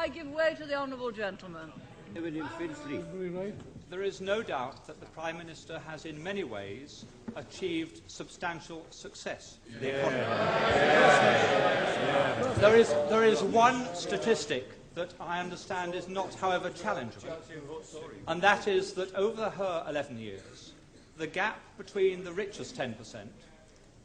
I give way to the honourable gentleman. There is no doubt that the Prime Minister has in many ways achieved substantial success for the economy. There is one statistic that I understand is not, however, challengeable, and that is that over her 11 years, the gap between the richest 10%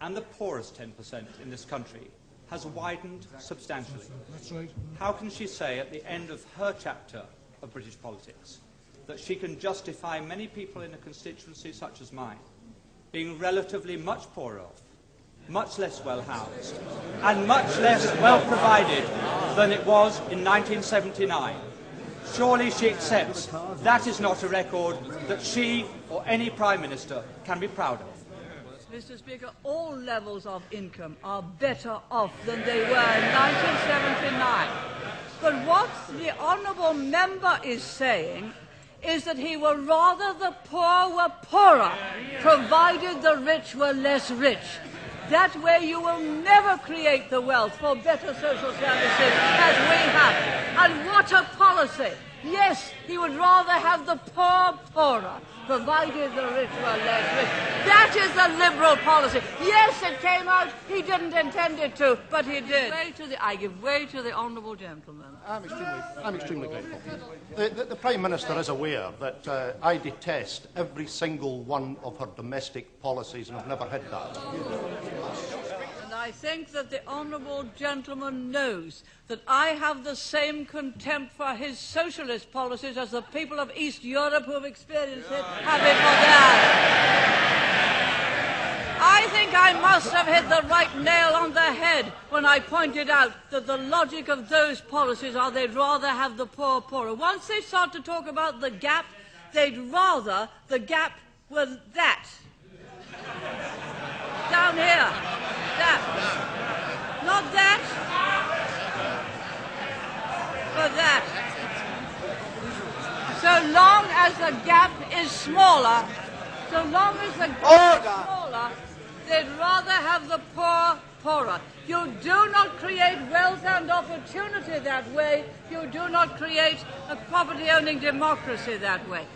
and the poorest 10% in this country has widened substantially. That's right. How can she say at the end of her chapter of British politics that she can justify many people in a constituency such as mine being relatively much poorer off, much less well-housed, and much less well-provided than it was in 1979? Surely she accepts that is not a record that she or any Prime Minister can be proud of. Mr. Speaker, all levels of income are better off than they were in 1979. But what the honourable member is saying is that he would rather the poor were poorer, provided the rich were less rich. That way you will never create the wealth for better social services as we have. And what a policy! Yes, he would rather have the poor poorer, provided the rich were less rich. That is the Liberal policy. Yes, it came out. He didn't intend it to, but he did. I give way to the honourable gentleman. I'm extremely grateful. The Prime Minister is aware that I detest every single one of her domestic policies, and I've never hid that. And I think that the honourable gentleman knows that I have the same contempt for his socialist policies as the people of East Europe who have experienced it have it for theirs. I think I must have hit the right nail on the head when I pointed out that the logic of those policies are they'd rather have the poor poorer. Once they start to talk about the gap, they'd rather the gap was that. Down here. That. Not that. But that. So long as the gap is smaller, they'd rather have the poor poorer. You do not create wealth and opportunity that way. You do not create a property-owning democracy that way.